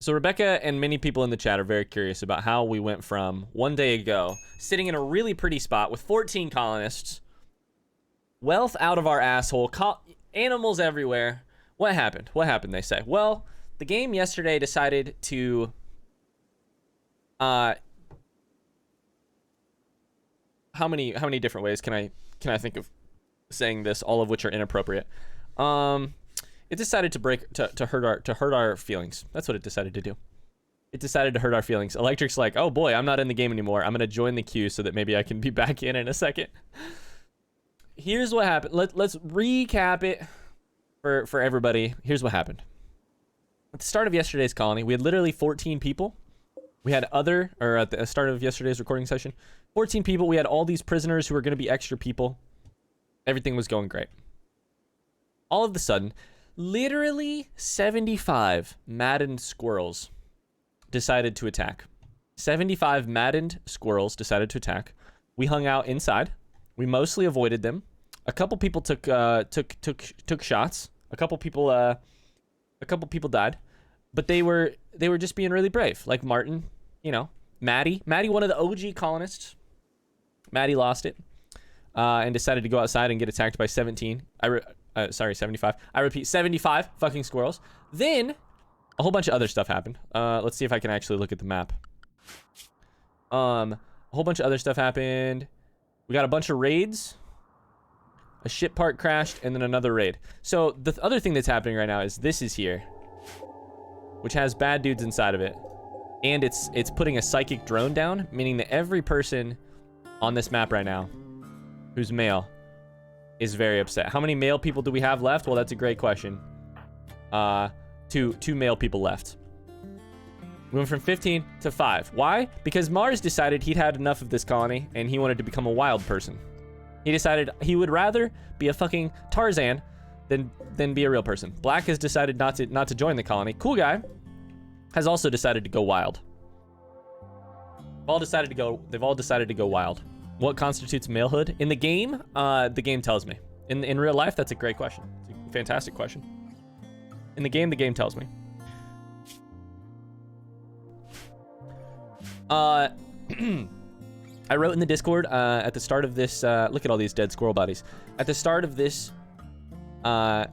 So Rebecca and many people in the chat are very curious about how we went from one day ago, sitting in a really pretty spot with 14 colonists, wealth out of our asshole, animals everywhere. What happened? What happened, they say? Well, the game yesterday decided to... how many different ways can I think of saying this, all of which are inappropriate? It decided to hurt our feelings. That's what it decided to do. It decided to hurt our feelings. Electric's like, oh boy, I'm not in the game anymore. I'm gonna join the queue so that maybe I can be back in a second. Here's what happened. Let's recap it for everybody. Here's what happened. At the start of yesterday's colony, we had literally 14 people. We had at the start of yesterday's recording session, 14 people. We had all these prisoners who were going to be extra people. Everything was going great. All of a sudden, literally 75 maddened squirrels decided to attack. 75 maddened squirrels decided to attack. We hung out inside. We mostly avoided them. A couple people took shots. A couple people died. But they were just being really brave. Like Martin, you know, Maddie, one of the OG colonists. Maddie lost it and decided to go outside and get attacked by 75. I repeat, 75 fucking squirrels. Then a whole bunch of other stuff happened. Let's see if I can actually look at the map. A whole bunch of other stuff happened. We got a bunch of raids. A ship part crashed, and then another raid. So the other thing that's happening right now is this is here, which has bad dudes inside of it, and it's putting a psychic drone down, meaning that every person on this map right now who's male is very upset. How many male people do we have left? Well, that's a great question. Two male people left. We went from 15 to 5. Why? Because Mars decided he'd had enough of this colony and he wanted to become a wild person. He decided he would rather be a fucking Tarzan than be a real person. Black has decided not to join the colony. Cool guy has also decided to go wild. They've all decided to go wild. What constitutes malehood? In the game, the game tells me. In real life, that's a great question. It's a fantastic question. In the game tells me. I wrote in the Discord at the start of this, look at all these dead squirrel bodies. At the start of this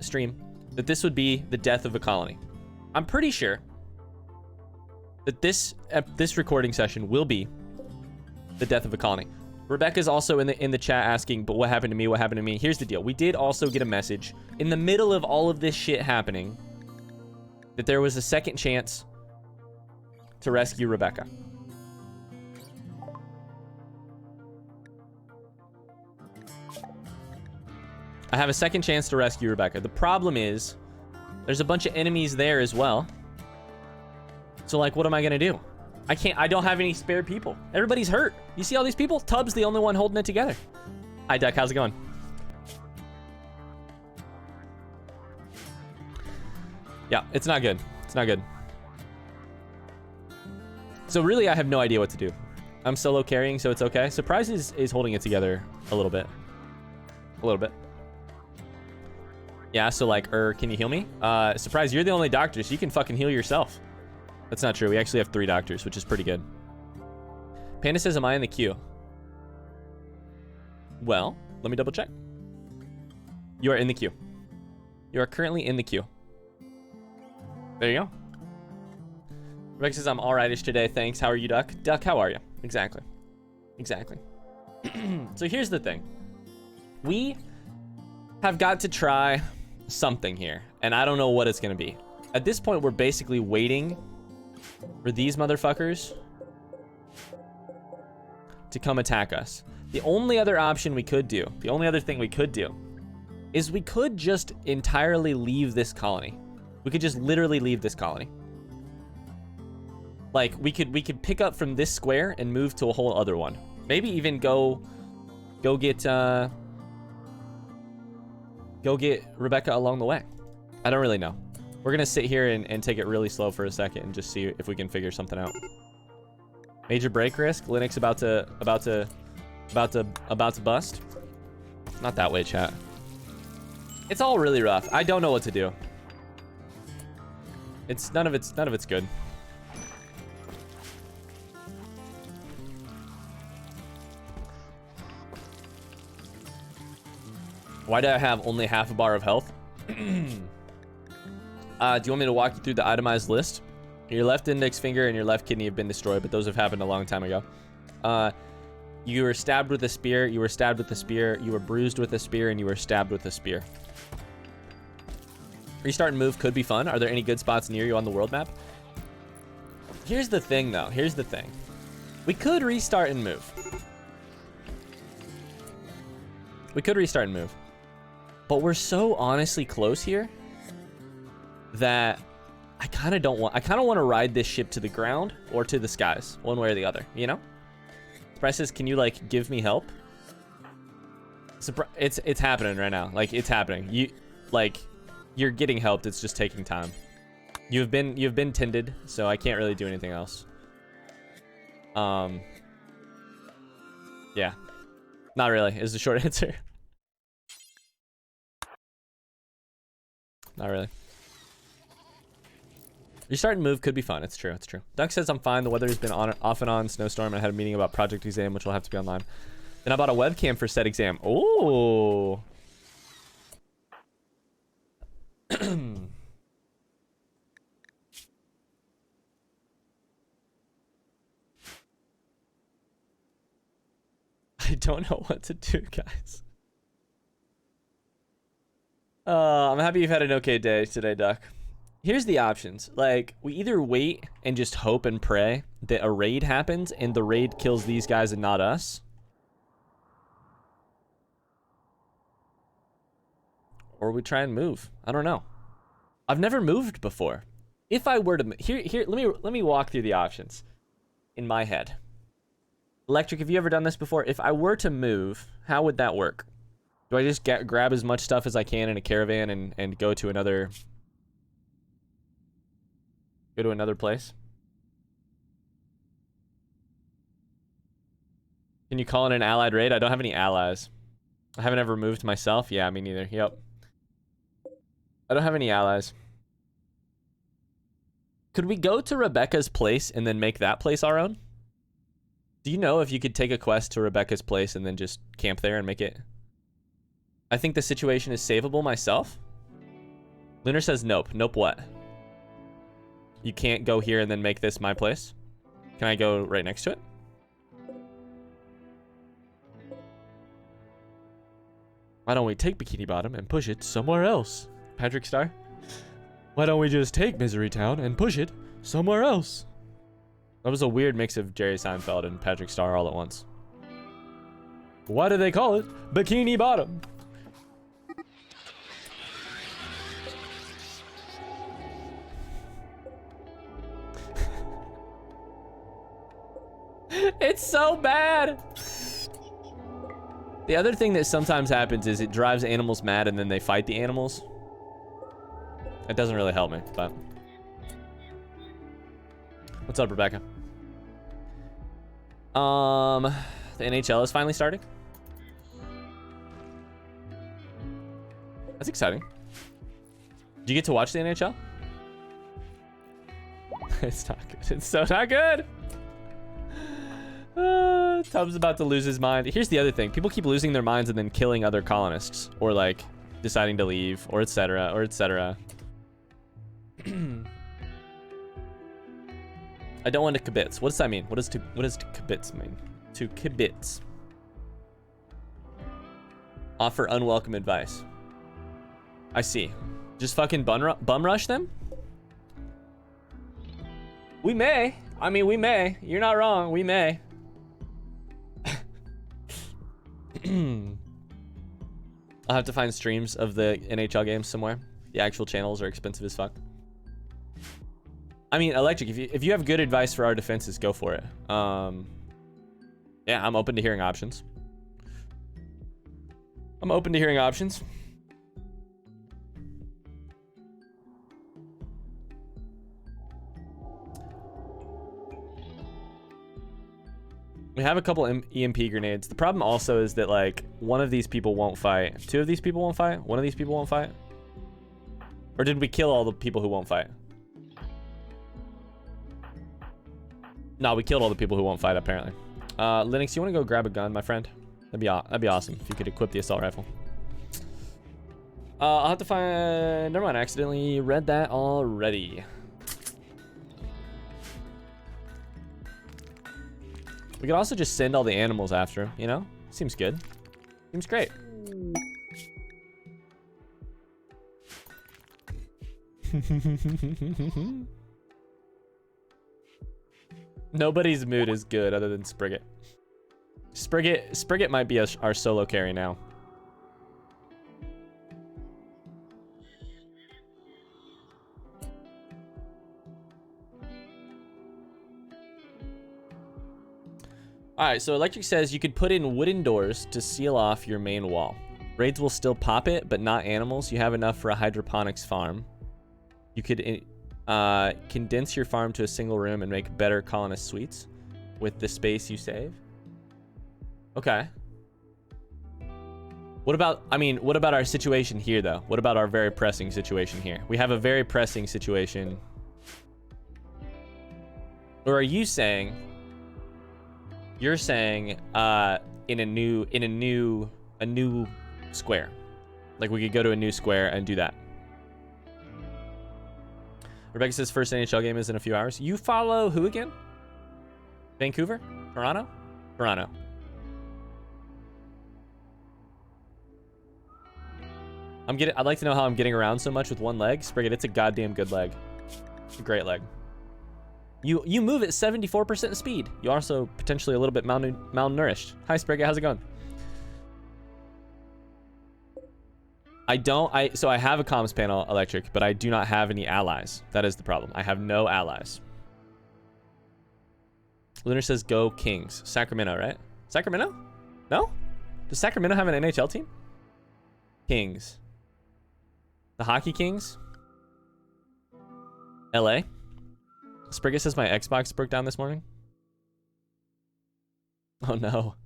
stream, that this would be the death of a colony. I'm pretty sure that this recording session will be the death of a colony. Rebecca's also in the chat asking, but what happened to me? What happened to me? Here's the deal. We did also get a message in the middle of all of this shit happening that there was a second chance to rescue Rebecca. I have a second chance to rescue Rebecca. The problem is there's a bunch of enemies there as well. So like, what am I gonna do? I don't have any spare people. Everybody's hurt. You see all these people? Tubbs the only one holding it together. Hi, Duck. How's it going? Yeah, it's not good. It's not good. So really, I have no idea what to do. I'm solo carrying, so it's okay. Surprise is holding it together a little bit. A little bit. Yeah, so like, can you heal me? Surprise, you're the only doctor, so you can fucking heal yourself. That's not true. We actually have 3 doctors, which is pretty good. Panda says, am I in the queue? Well, let me double check. You are in the queue. You are currently in the queue. There you go. Rex says, I'm alrightish today. Thanks. How are you, Duck? Duck, how are you? Exactly. Exactly. So here's the thing. We have got to try something here, and I don't know what it's going to be. At this point, we're basically waiting for these motherfuckers to come attack us. The only other option we could do, the only other thing we could do, is we could just entirely leave this colony. We could just literally leave this colony. Like, we could pick up from this square and move to a whole other one. Maybe even go get Rebecca along the way. I don't really know. We're gonna sit here and take it really slow for a second and just see if we can figure something out. Major break risk. Linux about to bust. Not that way, chat. It's all really rough. I don't know what to do. None of it's good. Why do I have only half a bar of health? Do you want me to walk you through the itemized list? Your left index finger and your left kidney have been destroyed, but those have happened a long time ago. You were stabbed with a spear, you were stabbed with a spear, you were bruised with a spear, and you were stabbed with a spear. Restart and move could be fun. Are there any good spots near you on the world map? Here's the thing, though. Here's the thing. We could restart and move. We could restart and move. But we're so honestly close here that I kind of don't want... I kind of want to ride this ship to the ground or to the skies, one way or the other, you know? Surprise says, can you, like, give me help? It's happening right now. Like, it's happening. You're getting helped. It's just taking time. You've been tended, so I can't really do anything else. Yeah. Not really, is the short answer. Not really. Restart and move could be fun. It's true. It's true. Duck says I'm fine. The weather has been off and on. Snowstorm. I had a meeting about project exam, which will have to be online. Then I bought a webcam for said exam. Oh. I don't know what to do, guys. I'm happy you've had an okay day today, Duck. Here's the options. Like, we either wait and just hope and pray that a raid happens and the raid kills these guys and not us. Or we try and move. I don't know. I've never moved before. If I were to let me walk through the options in my head. Electric, have you ever done this before? If I were to move, how would that work? Do I just grab as much stuff as I can in a caravan and go to another place? Can you call in an allied raid? I don't have any allies. I haven't ever moved myself. Yeah, me neither. Yep. I don't have any allies. Could we go to Rebecca's place and then make that place our own? Do you know if you could take a quest to Rebecca's place and then just camp there and make it? I think the situation is savable myself. Lunar says nope. Nope what? You can't go here and then make this my place? Can I go right next to it? Why don't we take Bikini Bottom and push it somewhere else? Patrick Star? Why don't we just take Misery Town and push it somewhere else? That was a weird mix of Jerry Seinfeld and Patrick Star all at once. Why do they call it Bikini Bottom? It's so bad. The other thing that sometimes happens is it drives animals mad and then they fight the animals. It doesn't really help me, but... What's up, Rebecca? The NHL is finally starting. That's exciting. Do you get to watch the NHL? It's not good. It's so not good. Tubbs about to lose his mind. Here's the other thing. People keep losing their minds and then killing other colonists. Or, like, deciding to leave. Or etc. Or etc. I don't want to kibitz. What does that mean? What does to kibitz mean? To kibitz. Offer unwelcome advice. I see. Just fucking bum rush them? We may. I mean, we may. You're not wrong. We may. I'll have to find streams of the NHL games somewhere. The actual channels are expensive as fuck. I mean, Electric, if you have good advice for our defenses, go for it. Yeah, I'm open to hearing options. I'm open to hearing options. We have a couple EMP grenades. The problem also is that, like, one of these people won't fight. Two of these people won't fight? One of these people won't fight? Or did we kill all the people who won't fight? No, we killed all the people who won't fight, apparently. Linux, you want to go grab a gun, my friend? That'd be awesome if you could equip the assault rifle. I'll have to find... Never mind, I accidentally read that already. We could also just send all the animals after him, you know? Seems good. Seems great. Nobody's mood is good other than Sprigget. Sprigget might be our solo carry now. Alright, so Electric says you could put in wooden doors to seal off your main wall. Raids will still pop it, but not animals. You have enough for a hydroponics farm. You could condense your farm to a single room and make better colonist suites with the space you save. Okay. What about our situation here, though? What about our very pressing situation here? We have a very pressing situation. Or are you saying... You're saying in a new square. Like we could go to a new square and do that. Rebecca says first NHL game is in a few hours. You follow who again? Vancouver? Toronto? Toronto. I'd like to know how I'm getting around so much with one leg. Sprigget, it's a goddamn good leg. It's a great leg. You move at 74% speed. You're also potentially a little bit malnourished. Hi, Sprigget. How's it going? So I have a comms panel, Electric, but I do not have any allies. That is the problem. I have no allies. Lunar says go Kings. Sacramento, right? Sacramento? No? Does Sacramento have an NHL team? Kings. The Hockey Kings? LA? Sprigget says my Xbox broke down this morning. Oh no.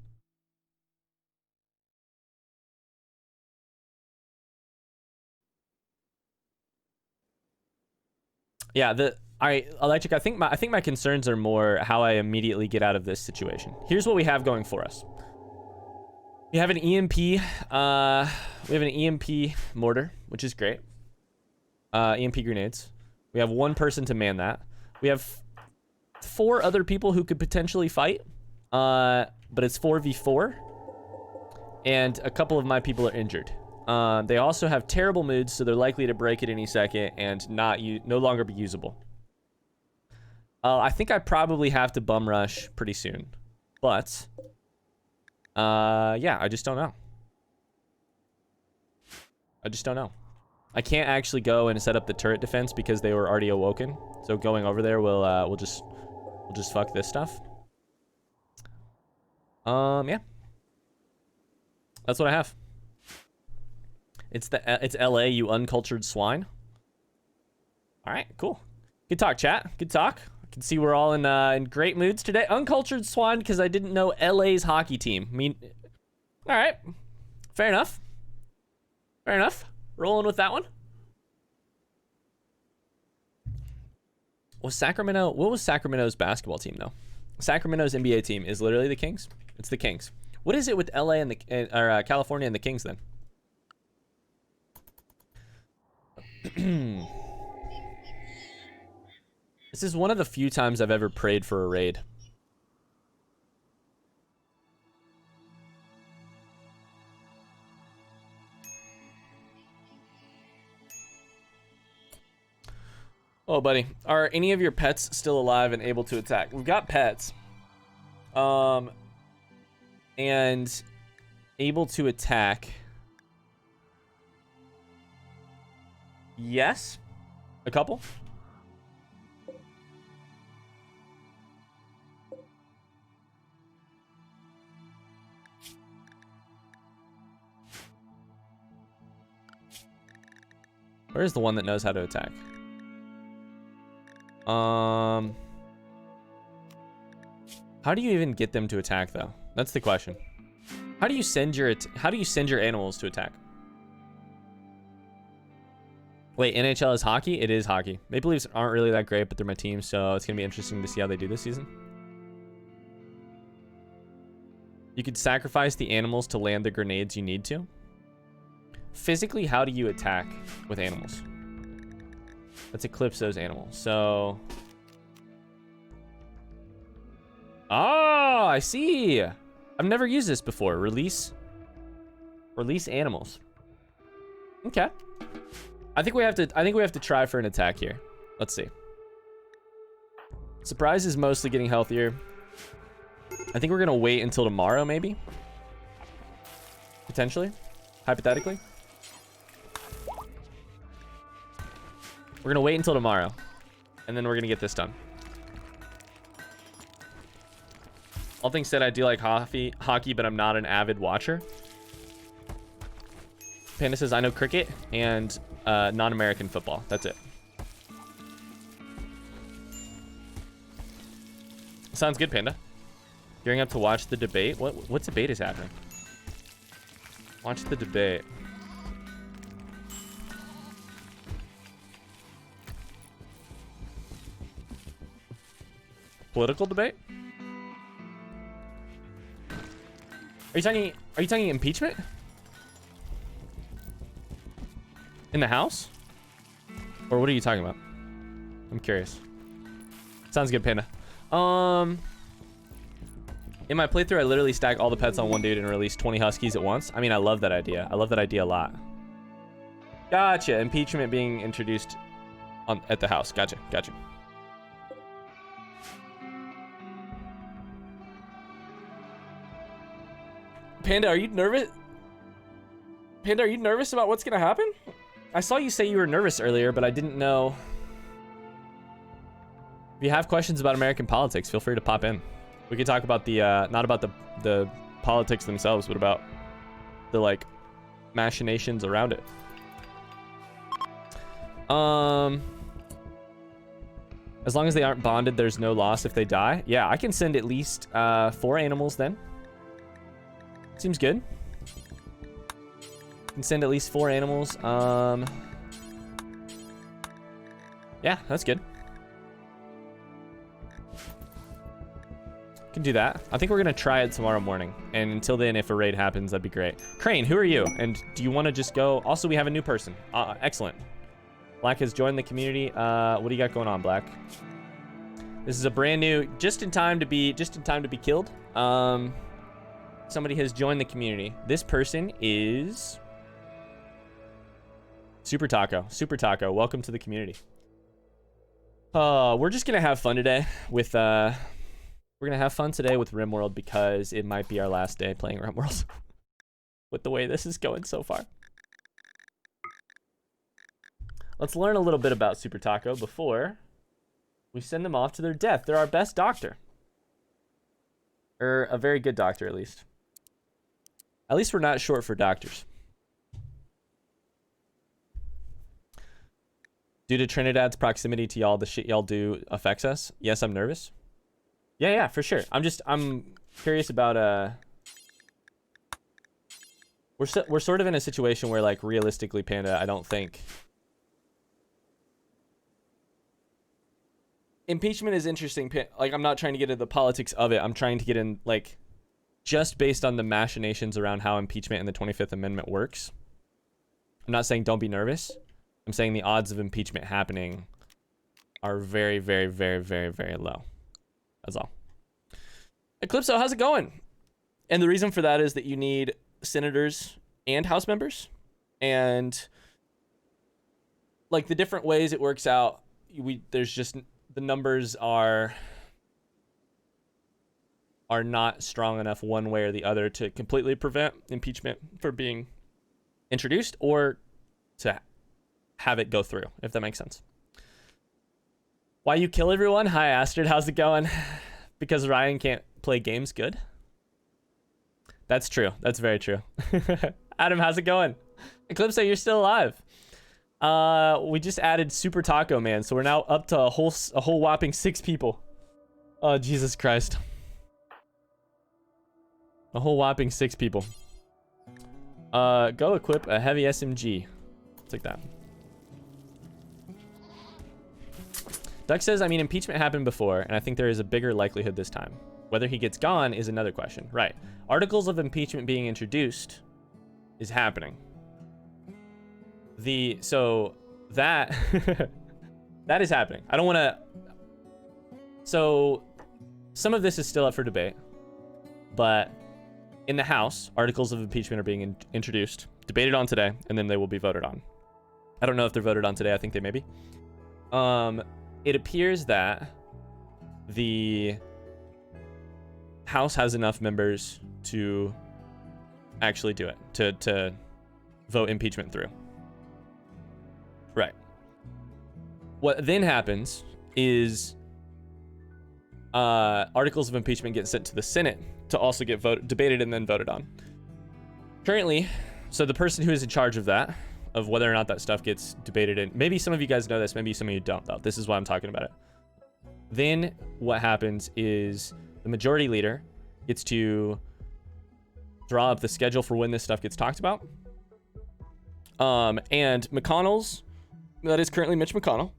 Yeah, Electric, I think my concerns are more how I immediately get out of this situation. Here's what we have going for us. We have an EMP, we have an EMP mortar, which is great. EMP grenades. We have one person to man that. We have 4 other people who could potentially fight, but it's 4v4, and a couple of my people are injured. They also have terrible moods, so they're likely to break at any second and no longer be usable. I think I probably have to bum rush pretty soon, but yeah, I just don't know. I can't actually go and set up the turret defense because they were already awoken. So going over there we'll just fuck this stuff. Yeah. That's what I have. It's LA, you uncultured swine. All right, cool. Good talk, chat. Good talk. I can see we're all in great moods today. Uncultured swine because I didn't know LA's hockey team. I mean, all right. Fair enough. Fair enough. Rolling with that one. What was Sacramento's basketball team, though? Sacramento's NBA team is literally the Kings. It's the Kings. What is it with LA and California and the Kings, then? This is one of the few times I've ever prayed for a raid. Oh, buddy. Are any of your pets still alive and able to attack? We've got pets. And able to attack. Yes. A couple. Where's the one that knows how to attack? How do you even get them to attack, though? That's the question. How do you send your animals to attack? Wait, NHL is hockey? It is hockey. Maple Leafs aren't really that great, but they're my team, so it's gonna be interesting to see how they do this season. You could sacrifice the animals to land the grenades you need to. physically, how do you attack with animals? Let's eclipse those animals. So, oh, I see. I've never used this before. Release animals. Okay. I think we have to try for an attack here. Let's see. Surprise is mostly getting healthier. I think we're gonna wait until tomorrow, maybe. Potentially, hypothetically. We're gonna wait until tomorrow, and then we're gonna get this done. All things said, I do like hockey, but I'm not an avid watcher. Panda says, I know cricket and non-American football. That's it. Sounds good, Panda. Gearing up to watch the debate. What debate is happening? Watch the debate. Political debate? Are you talking impeachment? In the House? Or what are you talking about? I'm curious. Sounds good, Panda. In my playthrough, I literally stack all the pets on one dude and release 20 huskies at once. I mean, I love that idea. I love that idea a lot. Gotcha. Impeachment being introduced at the house. Gotcha. Panda, are you nervous? Panda, are you nervous about what's gonna happen? I saw you say you were nervous earlier, but I didn't know. If you have questions about American politics, feel free to pop in. We could talk about the, not about the politics themselves, but about the, like, machinations around it. As long as they aren't bonded, there's no loss if they die. Yeah, I can send at least 4 animals then. Seems good. Can send at least 4 animals. Yeah, that's good. Can do that. I think we're gonna try it tomorrow morning. And until then, if a raid happens, that'd be great. Crane, who are you? And do you want to just go? Also, we have a new person. Excellent. Black has joined the community. What do you got going on, Black? This is a brand new, just in time to be killed. Somebody has joined the community. This person is Super Taco. Super Taco, welcome to the community. We're just gonna have fun today with we're gonna have fun today with Rimworld because it might be our last day playing Rimworld with the way this is going so far. Let's learn a little bit about Super Taco before we send them off to their death. They're our best doctor. Or a very good doctor, at least. At least we're not short for doctors. Due to Trinidad's proximity to y'all, the shit y'all do affects us. Yes, I'm nervous. Yeah, for sure. I'm curious about we're sort of in a situation where, like, realistically, Panda, I don't think impeachment is interesting. Like, I'm not trying to get into the politics of it. I'm trying to get in, like, just based on the machinations around how impeachment and the 25th Amendment works. I'm not saying don't be nervous. I'm saying the odds of impeachment happening are very, very, very, very, very low. That's all. Eclipse, how's it going? And the reason for that is that you need senators and House members. And, like, the different ways it works out, there's just, the numbers are not strong enough one way or the other to completely prevent impeachment from being introduced or to have it go through, if that makes sense. Why you kill everyone? Hi, Astrid. How's it going? Because Ryan can't play games good. That's true. That's very true. Adam, how's it going? Eclipse, you're still alive. We just added Super Taco Man, so we're now up to a whole whopping 6 people. Oh, Jesus Christ. A whole whopping 6 people. Go equip a heavy SMG. Take that. Duck says, I mean, impeachment happened before, and I think there is a bigger likelihood this time. Whether he gets gone is another question. Right. Articles of impeachment being introduced is happening. So that that is happening. I don't want to. So some of this is still up for debate, but in the House, articles of impeachment are being introduced, debated on today, and then they will be voted on. I don't know if they're voted on today. I think they may be. It appears that the House has enough members to actually do it, to vote impeachment through. Right. What then happens is articles of impeachment get sent to the Senate to also get debated and then voted on. Currently, so the person who is in charge of that, of whether or not that stuff gets debated, and maybe some of you guys know this, maybe some of you don't though. This is why I'm talking about it. Then what happens is the majority leader gets to draw up the schedule for when this stuff gets talked about. And McConnell's, that is currently Mitch McConnell,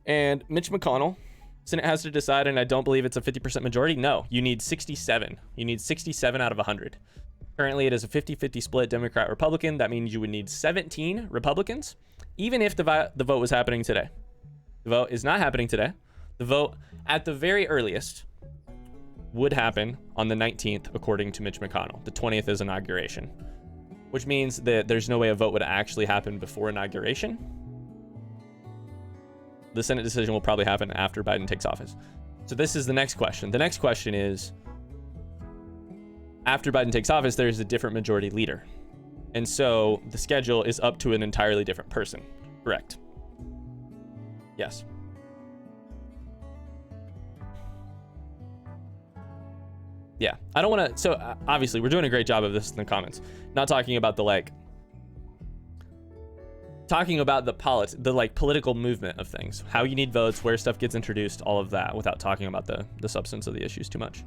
and Mitch McConnell, Senate has to decide, and I don't believe it's a 50% majority. No, you need 67. You need 67 out of 100. Currently, it is a 50-50 split Democrat-Republican. That means you would need 17 Republicans, even if the vote was happening today. The vote is not happening today. The vote, at the very earliest, would happen on the 19th, according to Mitch McConnell. The 20th is inauguration, which means that there's no way a vote would actually happen before inauguration. The Senate decision will probably happen after Biden takes office. So this is the next question. The next question is, after Biden takes office, there's a different majority leader. And so the schedule is up to an entirely different person. Correct. Yes. Yeah, I don't want to. So obviously we're doing a great job of this in the comments. Not talking about the talking about the political movement of things, how you need votes, where stuff gets introduced, all of that, without talking about the substance of the issues too much.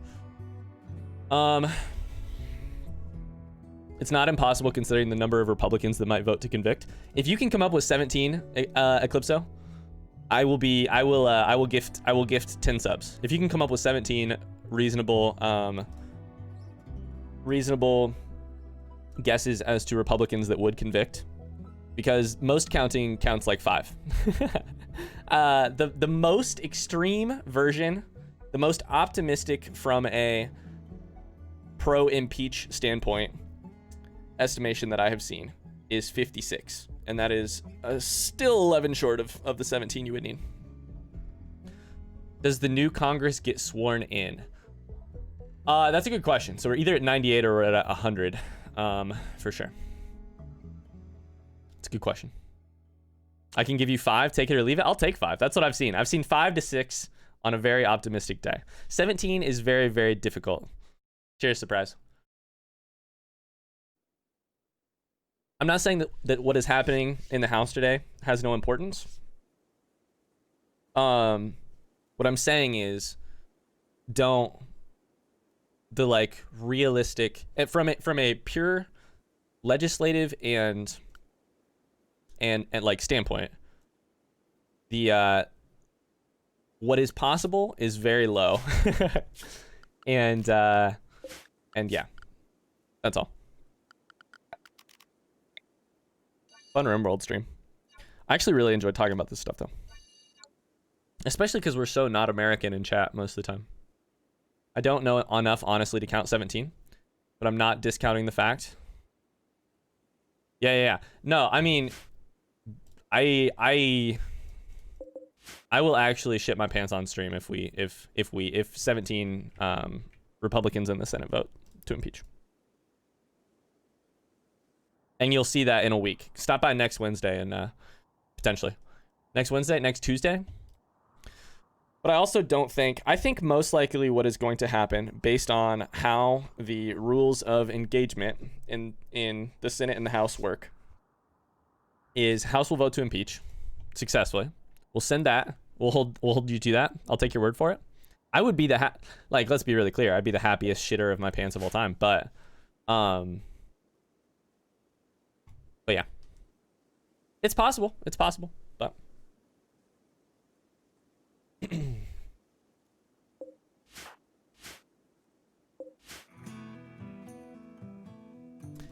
It's not impossible considering the number of Republicans that might vote to convict. If you can come up with 17, Eclipso, I will gift 10 subs. If you can come up with 17 reasonable guesses as to Republicans that would convict, because most counting counts like 5. The most extreme version, the most optimistic from a pro-impeach standpoint estimation that I have seen is 56, and that is still 11 short of the 17 you would need. Does the new Congress get sworn in? That's a good question. So we're either at 98 or we're at 100, for sure. It's a good question. I can give you 5, take it or leave it. I'll take 5. That's what I've seen. I've seen 5 to 6 on a very optimistic day. 17 is very, very difficult. Cheers, surprise. I'm not saying that what is happening in the House today has no importance. What I'm saying is, realistic, from a pure legislative and standpoint, the what is possible is very low. and yeah, that's all. Fun Rimworld stream. I actually really enjoyed talking about this stuff though, especially because we're so not American in chat most of the time. I don't know enough honestly to count 17, but I'm not discounting the fact. Yeah. No, I mean, I will actually shit my pants on stream if 17 Republicans in the Senate vote to impeach. And you'll see that in a week. Stop by next Wednesday and potentially next Wednesday, next Tuesday. But I also don't think, I think most likely what is going to happen based on how the rules of engagement in the Senate and the House work is House will vote to impeach successfully. We'll send that. We'll hold you to that. I'll take your word for it. I would be let's be really clear. I'd be the happiest shitter of my pants of all time. But yeah, it's possible. It's possible. But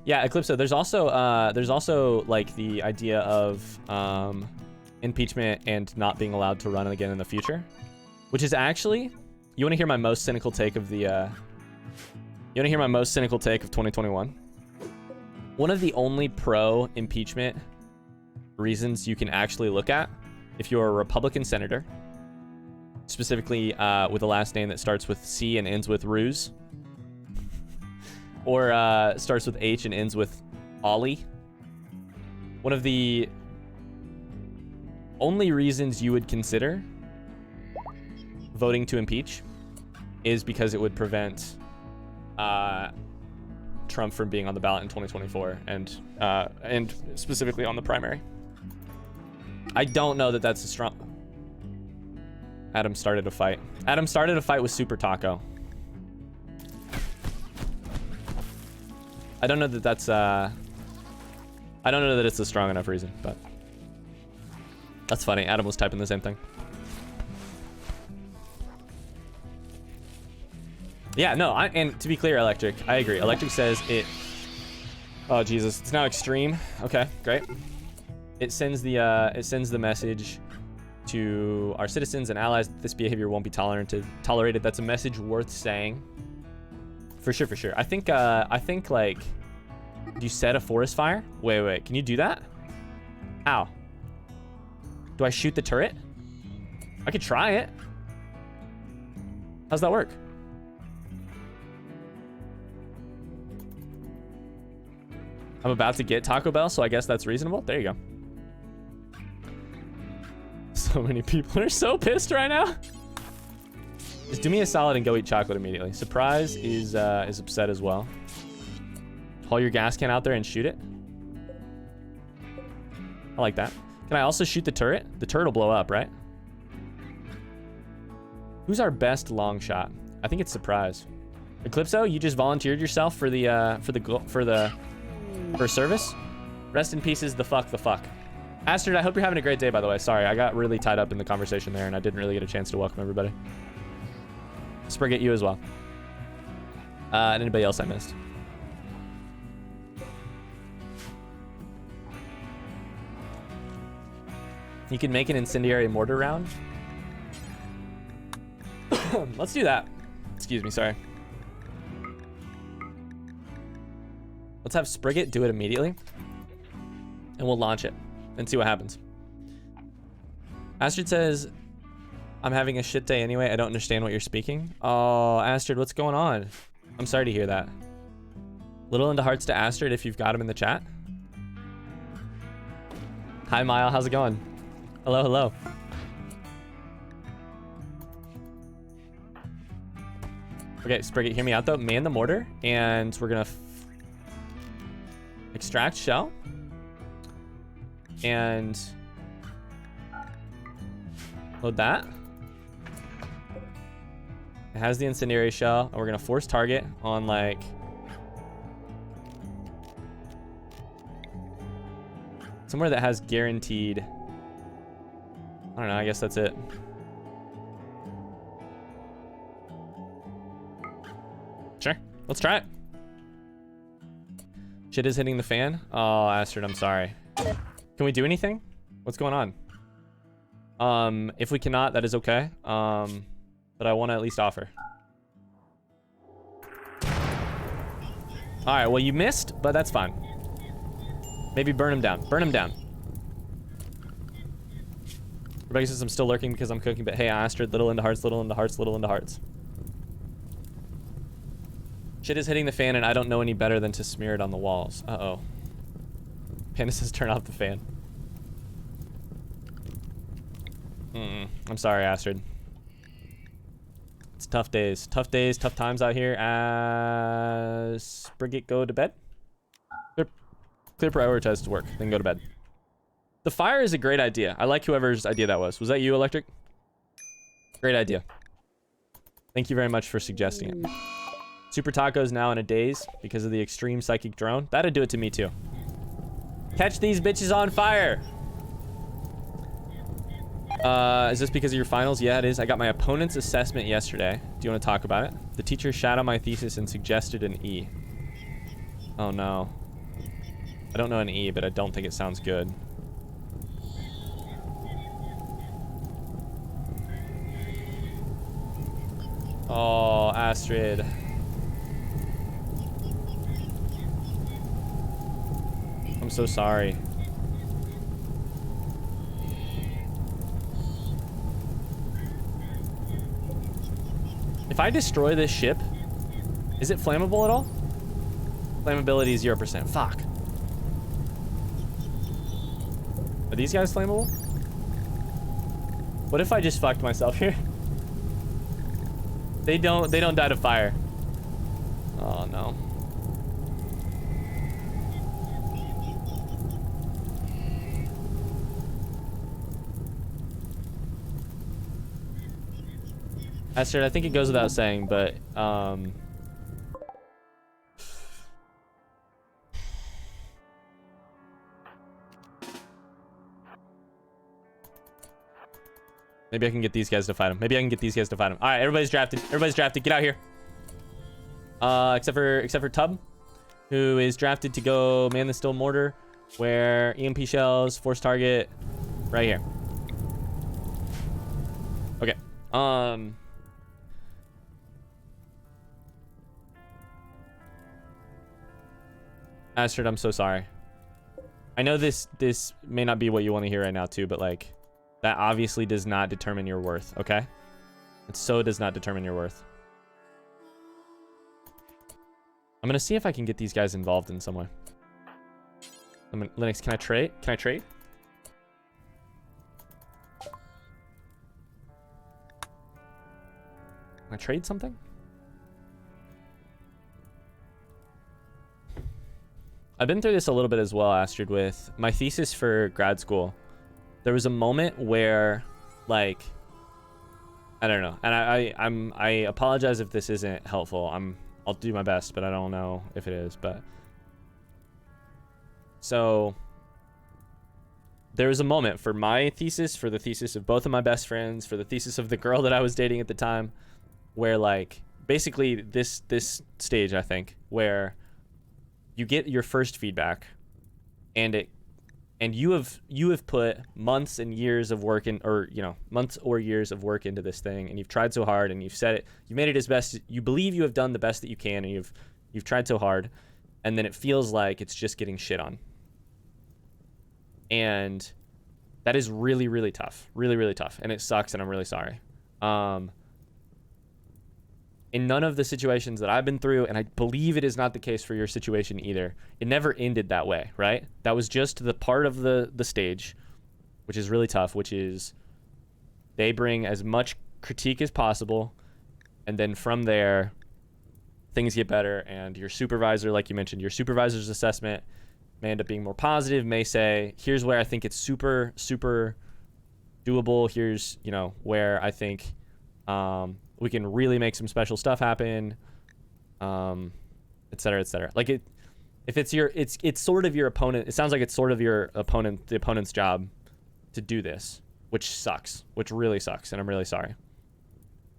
Yeah, Eclipse. There's also like the idea of impeachment and not being allowed to run again in the future, which is actually, you want to hear my most cynical take of the you want to hear my most cynical take of 2021? One of the only pro impeachment reasons you can actually look at, if you're a Republican senator, specifically with a last name that starts with C and ends with Ruse, or starts with H and ends with Ollie. One of the only reasons you would consider voting to impeach is because it would prevent Trump from being on the ballot in 2024 and specifically on the primary. I don't know that that's a strong... Adam started a fight. Adam started a fight with Super Taco. I don't know that that's I don't know that it's a strong enough reason, but that's funny. Adam was typing the same thing. Yeah, no, and to be clear, Electric, I agree. Electric says it... Oh, Jesus. It's now extreme. Okay, great. It sends the message to our citizens and allies that this behavior won't be tolerated. That's a message worth saying. For sure, for sure. I think like... Do you set a forest fire? Wait. Can you do that? Ow. Do I shoot the turret? I could try it. How's that work? I'm about to get Taco Bell, so I guess that's reasonable. There you go. So many people are so pissed right now. Just do me a solid and go eat chocolate immediately. Surprise is upset as well. Haul your gas can out there and shoot it. I like that. Can I also shoot the turret? The turret will blow up, right? Who's our best long shot? I think it's Surprise. Eclipso, you just volunteered yourself for service. Rest in pieces. The fuck. Astrid, I hope you're having a great day, by the way. Sorry, I got really tied up in the conversation there and I didn't really get a chance to welcome everybody. Sprigget, you as well. And anybody else I missed? You can make an incendiary mortar round. Let's do that. Excuse me, sorry. Let's have Sprigget do it immediately. And we'll launch it and see what happens. Astrid says, I'm having a shit day anyway. I don't understand what you're speaking. Oh, Astrid, what's going on? I'm sorry to hear that. Little into hearts to Astrid if you've got him in the chat. Hi, Mile. How's it going? Hello. Okay, Sprigget, hear me out though. Man the mortar, and we're gonna extract shell. And load that. It has the incendiary shell, and we're gonna force target on like somewhere that has guaranteed. I don't know, I guess that's it. Sure, let's try it. Shit is hitting the fan. Oh, Astrid, I'm sorry. Can we do anything? What's going on? If we cannot, that is okay. But I want to at least offer. All right, well, you missed, but that's fine. Maybe burn him down. Burn him down. Rebecca says I'm still lurking because I'm cooking, but hey, Astrid, little into hearts, little into hearts, little into hearts. Shit is hitting the fan, and I don't know any better than to smear it on the walls. Uh-oh. Panda says turn off the fan. I'm sorry, Astrid. It's tough days. Tough days, tough times out here. Sprigget, go to bed. Clear prioritize to work, then go to bed. The fire is a great idea. I like whoever's idea that was. Was that you, Electric? Great idea. Thank you very much for suggesting it. Super Taco's now in a daze because of the extreme psychic drone. That'd do it to me too. Catch these bitches on fire. Is this because of your finals? Yeah, it is. I got my opponent's assessment yesterday. Do you want to talk about it? The teacher shadowed my thesis and suggested an E. Oh no. I don't know an E, but I don't think it sounds good. Oh, Astrid. I'm so sorry. If I destroy this ship, is it flammable at all? Flammability 0%. Fuck. Are these guys flammable? What if I just fucked myself here? They don't die to fire. Oh no. Astrid, I think it goes without saying, but maybe I can get these guys to fight him. Maybe I can get these guys to fight him. All right, everybody's drafted. Everybody's drafted. Get out here. Except for Tub, who is drafted to go man the still mortar, where EMP shells, force target, right here. Okay. Astrid, I'm so sorry. I know this may not be what you want to hear right now too, but like, that obviously does not determine your worth, okay? It so does not determine your worth. I'm gonna see if I can get these guys involved in some way. Linux, can I trade? Can I trade? Can I trade something? I've been through this a little bit as well, Astrid, with my thesis for grad school. There was a moment where, like, I don't know, and I apologize if this isn't helpful. I'll do my best, but I don't know if it is. But so there was a moment for my thesis, for the thesis of both of my best friends, for the thesis of the girl that I was dating at the time, where like basically this stage, I think, where you get your first feedback, and you have put months and years of work in, or months or years of work into this thing, and you've tried so hard, and you've said it, you made it as best you believe you have done the best that you can, and you've tried so hard, and then it feels like it's just getting shit on. And that is really, really tough, really, really tough, and it sucks, and I'm really sorry. In none of the situations that I've been through, and I believe it is not the case for your situation either, it never ended that way, right? That was just the part of the stage, which is really tough, which is they bring as much critique as possible, and then from there, things get better, and your supervisor, like you mentioned, your supervisor's assessment may end up being more positive, may say, here's where I think it's super, super doable, here's, where I think we can really make some special stuff happen, et cetera, et cetera. Like if it's sort of your opponent. It sounds like it's sort of the opponent's job to do this, which sucks, which really sucks, and I'm really sorry.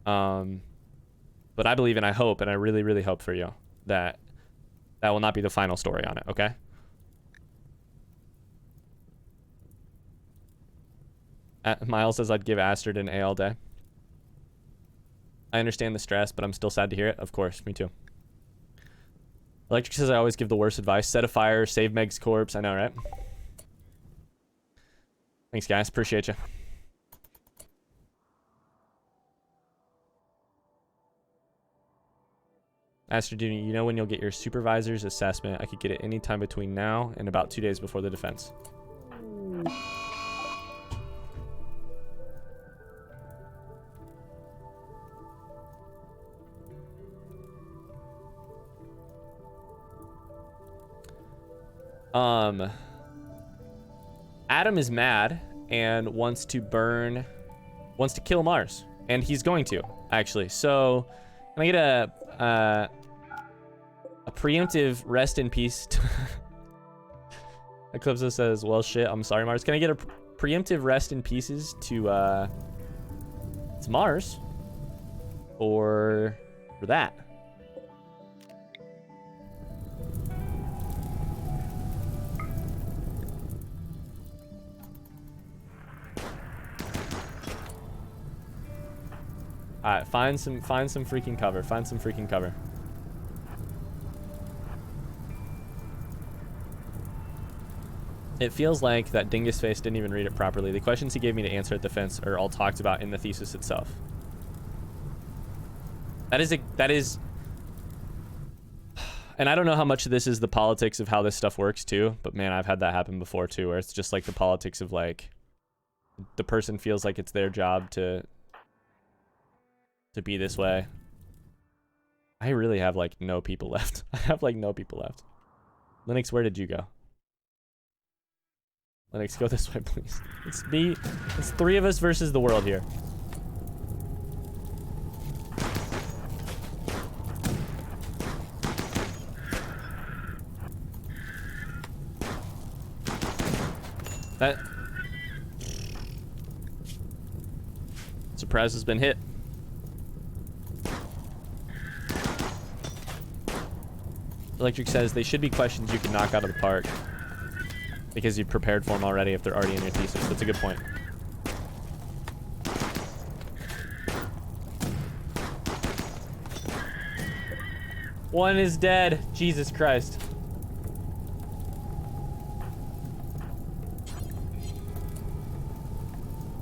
But I believe and I hope, and I really, really hope for you that will not be the final story on it. Okay. Miles says I'd give Astrid an A all day. I understand the stress, but I'm still sad to hear it. Of course, me too. Electric says I always give the worst advice. Set a fire, save Meg's corpse. I know, right? Thanks, guys. Appreciate you. Astrid, do you know when you'll get your supervisor's assessment? I could get it anytime between now and about 2 days before the defense. Adam is mad and wants to kill Mars, and he's going to, actually. So can I get a preemptive rest in peace? Eclipse says, well, shit, I'm sorry, Mars. Can I get a preemptive rest in pieces to Mars for that? Alright, find some freaking cover. Find some freaking cover. It feels like that dingus face didn't even read it properly. The questions he gave me to answer at the fence are all talked about in the thesis itself. That is and I don't know how much of this is the politics of how this stuff works too, but man, I've had that happen before too, where it's just like the politics of like the person feels like it's their job to be this way. I really have like no people left. I have like no people left. Linux, where did you go? Linux, go this way, please. It's me. It's 3 of us versus the world here. That surprise has been hit. Electric says they should be questions you can knock out of the park because you've prepared for them already if they're already in your thesis. That's a good point. One is dead. Jesus Christ.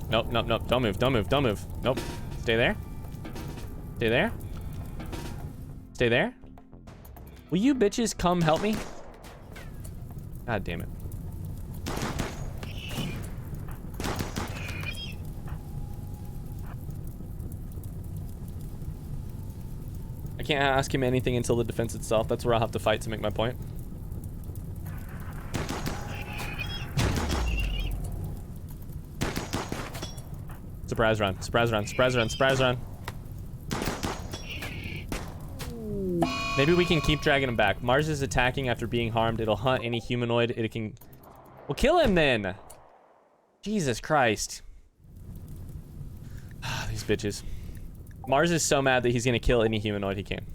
Nope, nope, nope. Don't move, don't move, don't move. Nope. Stay there. Stay there. Stay there. Will you bitches come help me? God damn it. I can't ask him anything until the defense itself. That's where I'll have to fight to make my point. Surprise run, surprise run, surprise run, surprise run. Maybe we can keep dragging him back. Mars is attacking after being harmed. It'll hunt any humanoid. It can... Well, kill him then. Jesus Christ. These bitches. Mars is so mad that he's gonna kill any humanoid he can.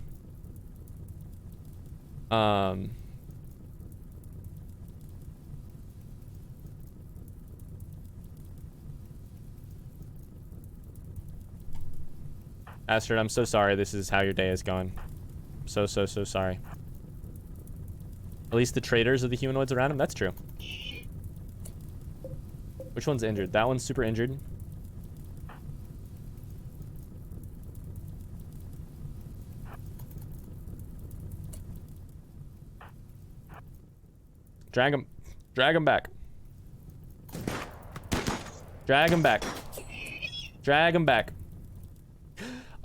Astrid, I'm so sorry this is how your day is going. I'm so sorry. At least the traders of the humanoids around him, that's true. Which one's injured? That one's super injured. Drag him back. Drag him back. Drag him back.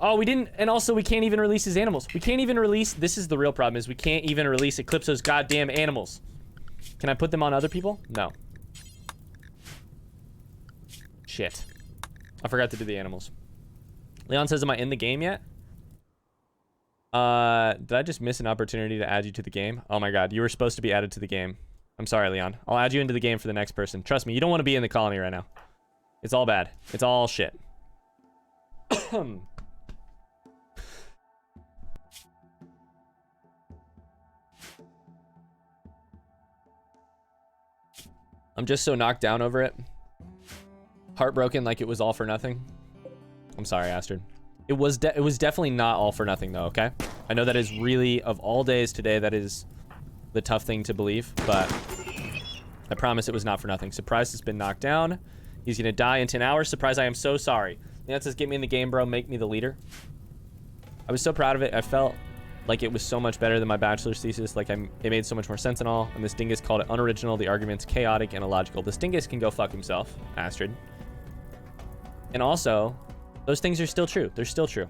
Oh, we didn't, and also we can't even release his animals. We can't even release, this is the real problem, is we can't even release Eclipse's goddamn animals. Can I put them on other people? No. Shit. I forgot to do the animals. Leon says, am I in the game yet? Did I just miss an opportunity to add you to the game? Oh my god, you were supposed to be added to the game. I'm sorry, Leon. I'll add you into the game for the next person. Trust me, you don't want to be in the colony right now. It's all bad. It's all shit. I'm just so knocked down over it. Heartbroken like it was all for nothing. I'm sorry, Astrid. It was definitely not all for nothing though, okay? I know that is really, of all days today, that is the tough thing to believe, but I promise it was not for nothing. Surprise has been knocked down. He's gonna die in 10 hours. Surprise, I am so sorry. That says, get me in the game, bro. Make me the leader. I was so proud of it. I felt like it was so much better than my bachelor's thesis. Like it made so much more sense and all. And this dingus called it unoriginal, the arguments chaotic and illogical. This dingus can go fuck himself, Astrid. And also, those things are still true. They're still true.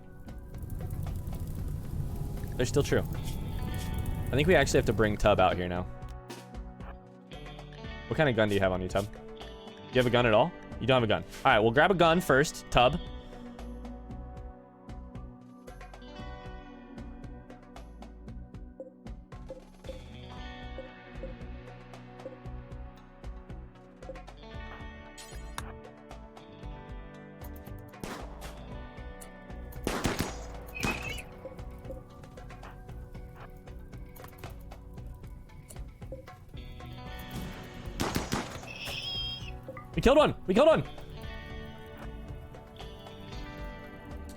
They're still true. I think we actually have to bring Tub out here now. What kind of gun do you have on you, Tub? Do you have a gun at all? You don't have a gun. All right, we'll grab a gun first, Tub. We killed one. We killed one.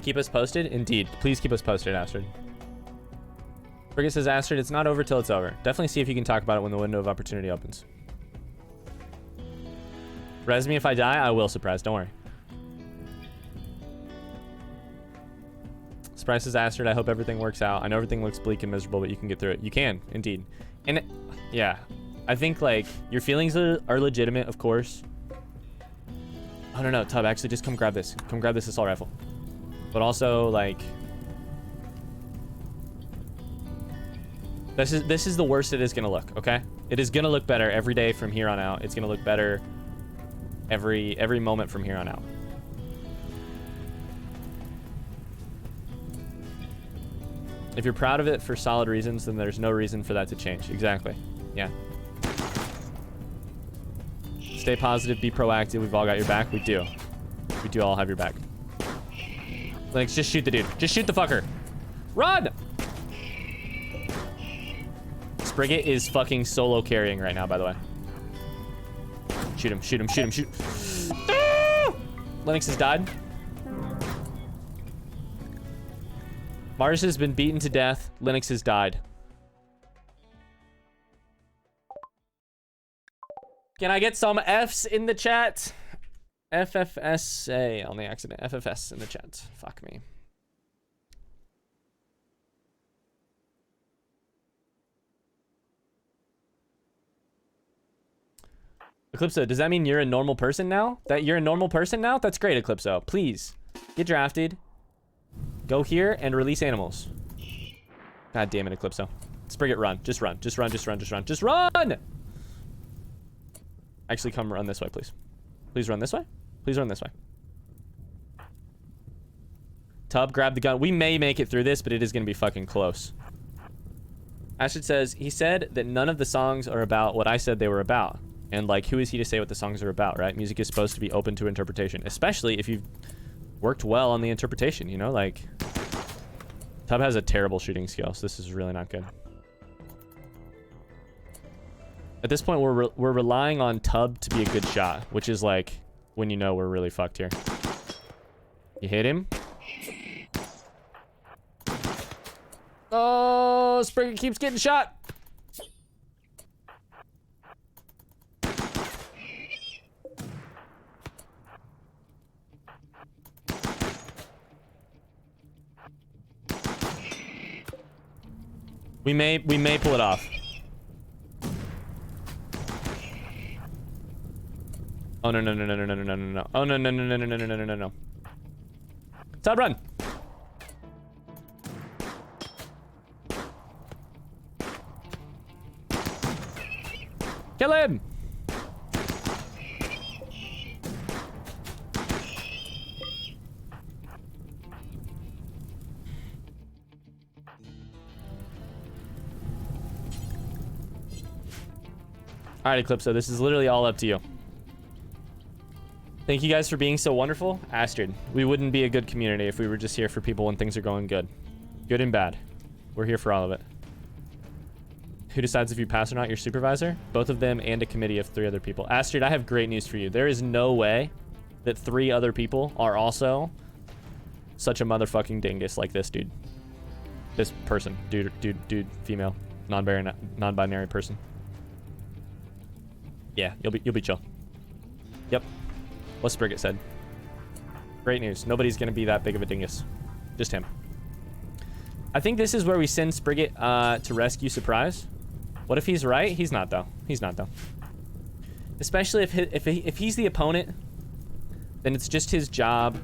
Keep us posted? Indeed. Please keep us posted, Astrid. Frigate says, Astrid, it's not over till it's over. Definitely see if you can talk about it when the window of opportunity opens. Res me if I die, I will, Surprise. Don't worry. Surprise says, Astrid, I hope everything works out. I know everything looks bleak and miserable, but you can get through it. You can, indeed. And, yeah. I think, like, your feelings are legitimate, of course. Oh, no, Tub, actually, just come grab this. Come grab this assault rifle. But also, like... This is the worst it is gonna look, okay? It is gonna look better every day from here on out. It's gonna look better every moment from here on out. If you're proud of it for solid reasons, then there's no reason for that to change. Exactly. Yeah. Stay positive, be proactive. We've all got your back. We do. We do all have your back. Linux, just shoot the dude. Just shoot the fucker. Run! Sprigget is fucking solo carrying right now, by the way. Shoot him, shoot him, shoot him, shoot. Ah! Linux has died. Mars has been beaten to death. Linux has died. Can I get some Fs in the chat? FFSA on the accident. FFS in the chat. Fuck me. Eclipso, does that mean you're a normal person now? That you're a normal person now? That's great, Eclipso. Please, get drafted. Go here and release animals. God damn it, Eclipso. Sprigget, run. Just run. Just run, just run, just run. Just run! Actually, come run this way, please. Please run this way. Please run this way. Tub, grab the gun. We may make it through this, but it is going to be fucking close. Ashton says, he said that none of the songs are about what I said they were about. And, like, who is he to say what the songs are about, right? Music is supposed to be open to interpretation, especially if you've worked well on the interpretation, you know? Like, Tub has a terrible shooting skill, so this is really not good. At this point, we're relying on Tub to be a good shot, which is, like, when you know we're really fucked here. You hit him. Oh, Sprigget keeps getting shot. We may pull it off. Oh no. Oh no. Tub, run. Kill him. All right, Eclipse, so this is literally all up to you. Thank you guys for being so wonderful. Astrid, we wouldn't be a good community if we were just here for people when things are going good. Good and bad. We're here for all of it. Who decides if you pass or not? Your supervisor? Both of them and a committee of 3 other people. Astrid, I have great news for you. There is no way that 3 other people are also such a motherfucking dingus like this dude. This person. Dude, female. Non-binary person. Yeah, you'll be chill. Yep. What Sprigget said. Great news. Nobody's gonna be that big of a dingus. Just him. I think this is where we send Sprigget to rescue Surprise. What if he's right? He's not though. He's not though. Especially if he's the opponent, then it's just his job,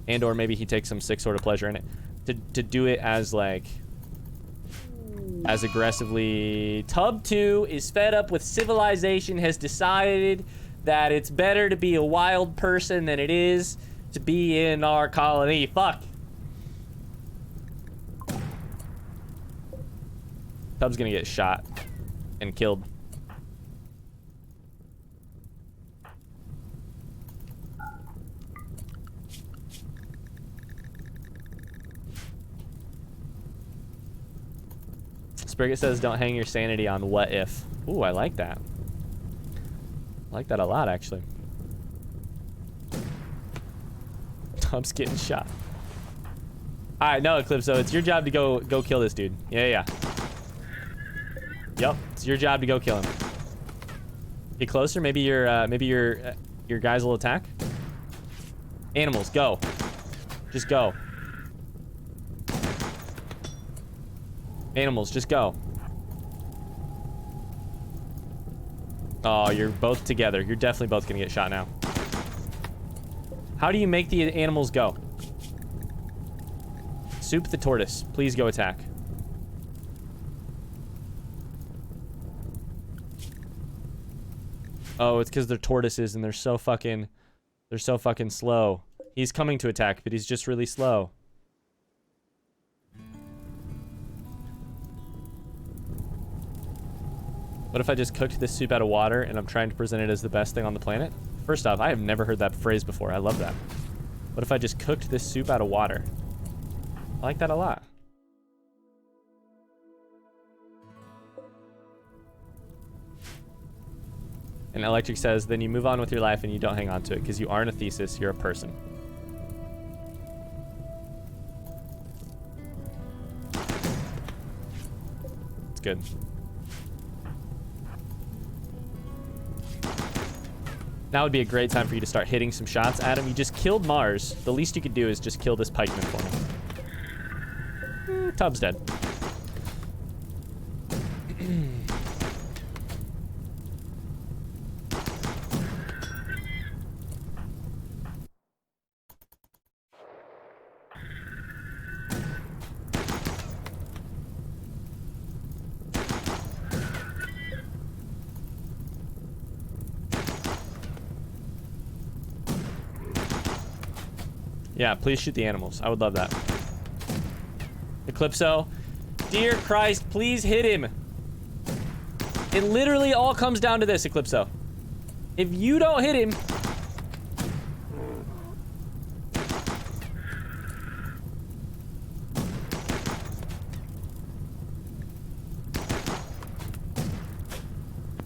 and or maybe he takes some sick sort of pleasure in it, to do it as like as aggressively. Tub 2 is fed up with civilization, has decided that it's better to be a wild person than it is to be in our colony. Fuck. Tub's gonna get shot and killed. Sprigget says, don't hang your sanity on what if. Ooh, I like that. I like that a lot, actually. Tub's getting shot. All right, no, Eclipse, so it's your job to go kill this dude. Yeah. Yep, it's your job to go kill him. Get closer. Maybe your guys will attack. Animals, go. Just go. Animals, just go. Oh, you're both together. You're definitely both gonna get shot now. How do you make the animals go? Soup the tortoise, please go attack. Oh, it's because they're tortoises and they're so fucking slow. He's coming to attack, but he's just really slow. What if I just cooked this soup out of water and I'm trying to present it as the best thing on the planet? First off, I have never heard that phrase before. I love that. What if I just cooked this soup out of water? I like that a lot. And Electric says, then you move on with your life and you don't hang on to it because you aren't a thesis, you're a person. It's good. Now would be a great time for you to start hitting some shots. Adam, you just killed Mars. The least you could do is just kill this pikeman for me. Tubbs dead. Yeah, please shoot the animals. I would love that. Eclipso, dear Christ, please hit him. It literally all comes down to this, Eclipso. If you don't hit him...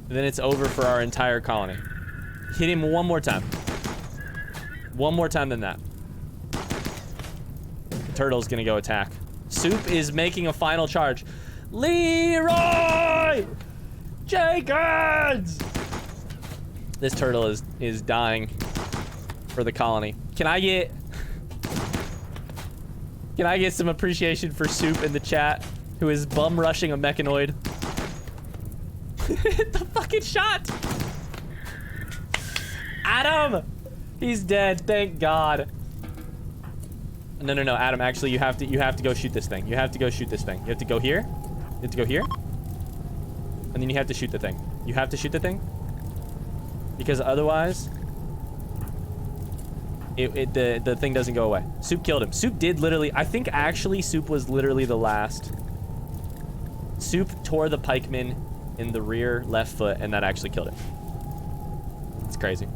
then it's over for our entire colony. Hit him one more time. One more time than that. Turtle's gonna go attack. Soup is making a final charge. Leroy Jenkins! This turtle is dying for the colony. Can I get some appreciation for Soup in the chat, who is bum rushing a mechanoid? The fucking shot! Adam! He's dead, thank God. No, Adam, actually, you have to go shoot this thing. You have to go shoot this thing. You have to go here. You have to go here. And then you have to shoot the thing. You have to shoot the thing. Because otherwise, the thing doesn't go away. Soup killed him. Soup did literally, I think actually Soup was literally the last. Soup tore the pikeman in the rear left foot, and that actually killed him. It's crazy.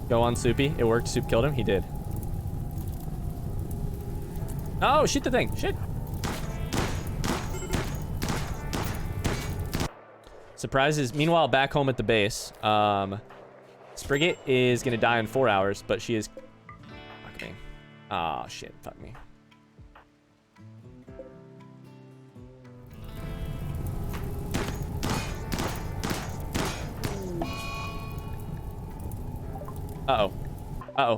Go on, Soupy. It worked. Soup killed him. He did. Oh, shoot the thing. Shit. Surprises. Meanwhile, back home at the base, Sprigget is going to die in 4 hours, but she is... Fuck me. Oh, shit. Fuck me. Uh-oh. Uh-oh.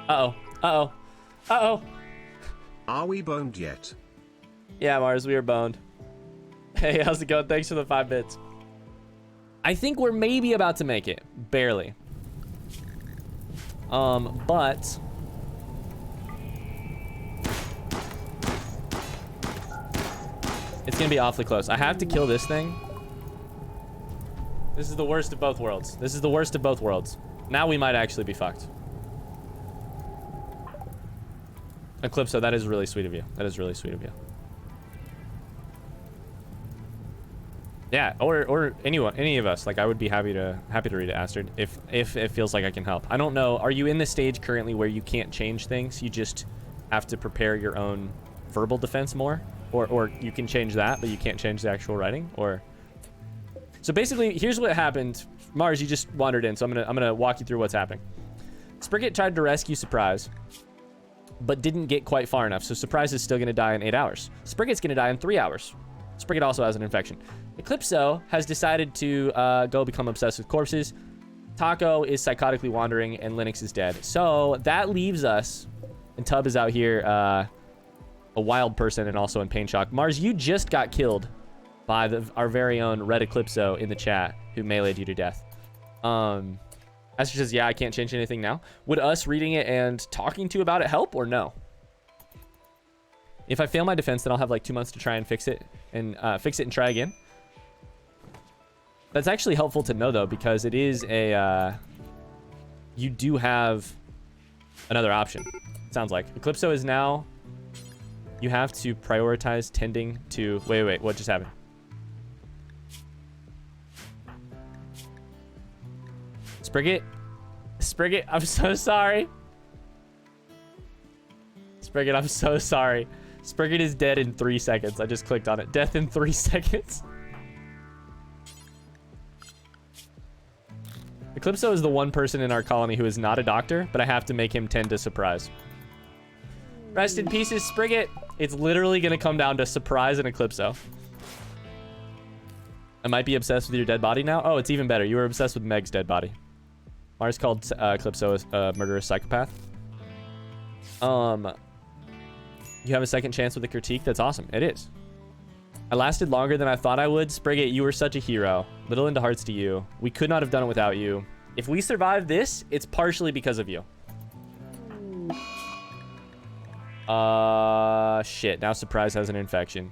Uh-oh. Uh-oh. Uh-oh. Are we boned yet? Yeah, Mars, we are boned. Hey, how's it going? Thanks for the 5 bits. I think we're maybe about to make it. Barely. But... it's gonna be awfully close. I have to kill this thing. This is the worst of both worlds. This is the worst of both worlds. Now we might actually be fucked. Eclipso, that is really sweet of you. That is really sweet of you. Yeah, or anyone, any of us. Like, I would be happy to read it, Astrid, if it feels like I can help. I don't know. Are you in the stage currently where you can't change things? You just have to prepare your own verbal defense more, or you can change that, but you can't change the actual writing, or... So basically, here's what happened Mars, you just wandered in, so I'm gonna walk you through what's happening. Spriggett tried to rescue Surprise, but didn't get quite far enough, so Surprise is still gonna die in 8 hours. Spriggit's gonna die in 3 hours. Spriggett also has an infection. Eclipso has decided to go become obsessed with corpses. Taco is psychotically wandering, and Linux is dead. So that leaves us, and Tub is out here, a wild person and also in pain shock. Mars, you just got killed by our very own Red Eclipso in the chat, who meleeed you to death. Esther says, yeah, I can't change anything now. Would us reading it and talking to you about it help, or no? If I fail my defense, then I'll have like 2 months to try and fix it and try again. That's actually helpful to know, though, because it is a... you do have another option, it sounds like. Eclipso is now... You have to prioritize tending to... Wait, what just happened? Spriggett, I'm so sorry. Spriggett, I'm so sorry. Spriggett is dead in 3 seconds. I just clicked on it. Death in 3 seconds. Eclipso is the one person in our colony who is not a doctor, but I have to make him tend to Surprise. Rest in pieces, Spriggett. It's literally going to come down to Surprise and Eclipso. I might be obsessed with your dead body now. Oh, it's even better. You were obsessed with Meg's dead body. Mars called Eclipso a murderous psychopath. You have a second chance with a critique. That's awesome. It is. I lasted longer than I thought I would. Spriggett, you were such a hero. Little into hearts to you. We could not have done it without you. If we survive this, it's partially because of you. Shit. Now Surprise has an infection.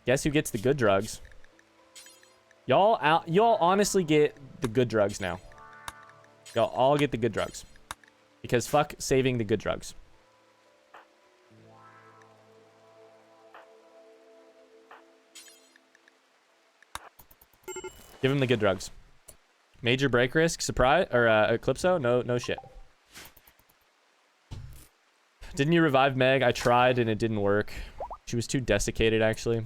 Guess who gets the good drugs? Y'all honestly get the good drugs now. Y'all all get the good drugs. Because fuck saving the good drugs. Give him the good drugs. Major break risk, Surprise, or Eclipso? No shit. Didn't you revive Meg? I tried and it didn't work. She was too desiccated, actually. It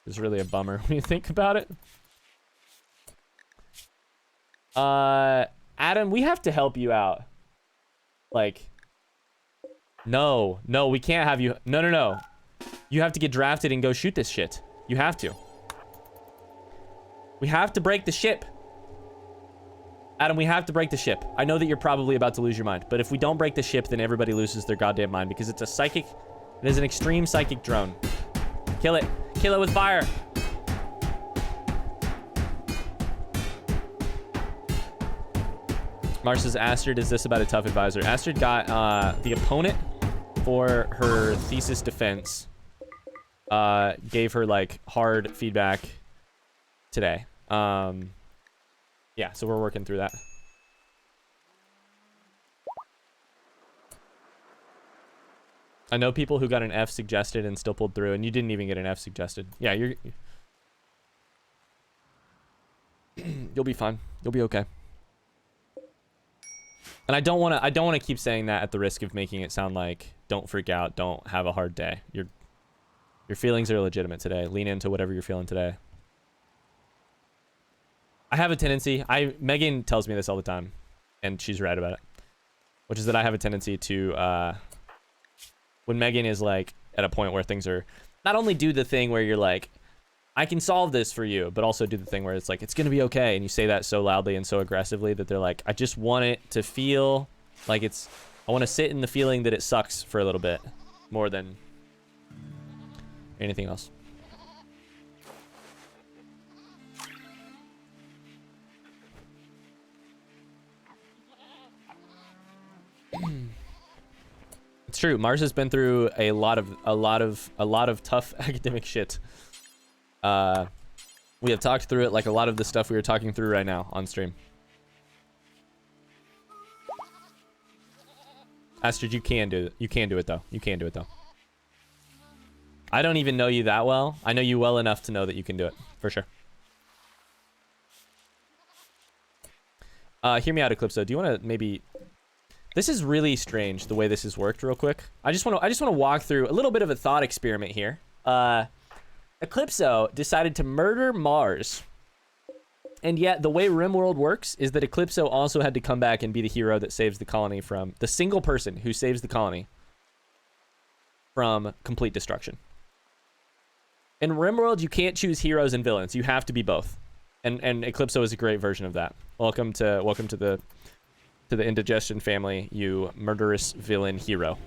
was really a bummer when you think about it. Adam, we have to help you out. Like, no, we can't have you. No. You have to get drafted and go shoot this shit. You have to. We have to break the ship. Adam, we have to break the ship. I know that you're probably about to lose your mind, but if we don't break the ship, then everybody loses their goddamn mind because it's a psychic. It is an extreme psychic drone. Kill it. Kill it with fire. Mars says, Astrid, is this about a tough advisor? Astrid got the opponent for her thesis defense. Gave her like hard feedback today. Yeah, so we're working through that. I know people who got an F suggested and still pulled through, and you didn't even get an F suggested. Yeah, you'll be fine. You'll be okay. And I don't want to keep saying that at the risk of making it sound like don't freak out, don't have a hard day. Your feelings are legitimate today. Lean into whatever you're feeling today. I have a tendency, Megan tells me this all the time, and she's right about it, which is that I have a tendency to, when Megan is like at a point where things are, not only do the thing where you're like, I can solve this for you, but also do the thing where it's like, it's going to be okay. And you say that so loudly and so aggressively that they're like, I just want it to feel like I want to sit in the feeling that it sucks for a little bit more than anything else. It's true. Mars has been through a lot of tough academic shit. We have talked through it like a lot of the stuff we are talking through right now on stream. Astrid, you can do it. You can do it though. You can do it though. I don't even know you that well. I know you well enough to know that you can do it for sure. Hear me out, Eclipso. Do you want to maybe? This is really strange the way this has worked. Real quick, I just want to walk through a little bit of a thought experiment here. Eclipso decided to murder Mars And yet, the way Rimworld works is that Eclipso also had to come back and be the hero that saves the colony from... The single person who saves the colony from complete destruction. In Rimworld, you can't choose heroes and villains. You have to be both. And Eclipso is a great version of that. Welcome to the indigestion family, you murderous villain hero.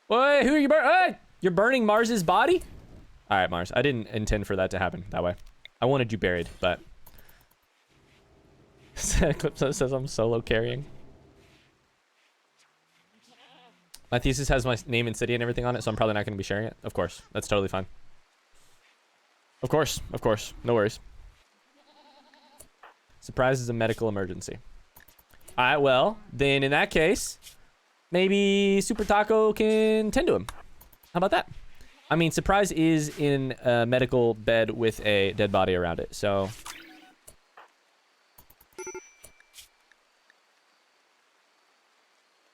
Wait, who are you burning? Hey! You're burning Mars's body? All right, Mars. I didn't intend for that to happen that way. I wanted you buried, but... Eclipso says I'm solo carrying. My thesis has my name and city and everything on it, so I'm probably not going to be sharing it. Of course. That's totally fine. Of course. Of course. No worries. Surprise is a medical emergency. All right, well, then in that case, maybe Super Taco can tend to him. How about that? I mean, Surprise is in a medical bed with a dead body around it, so...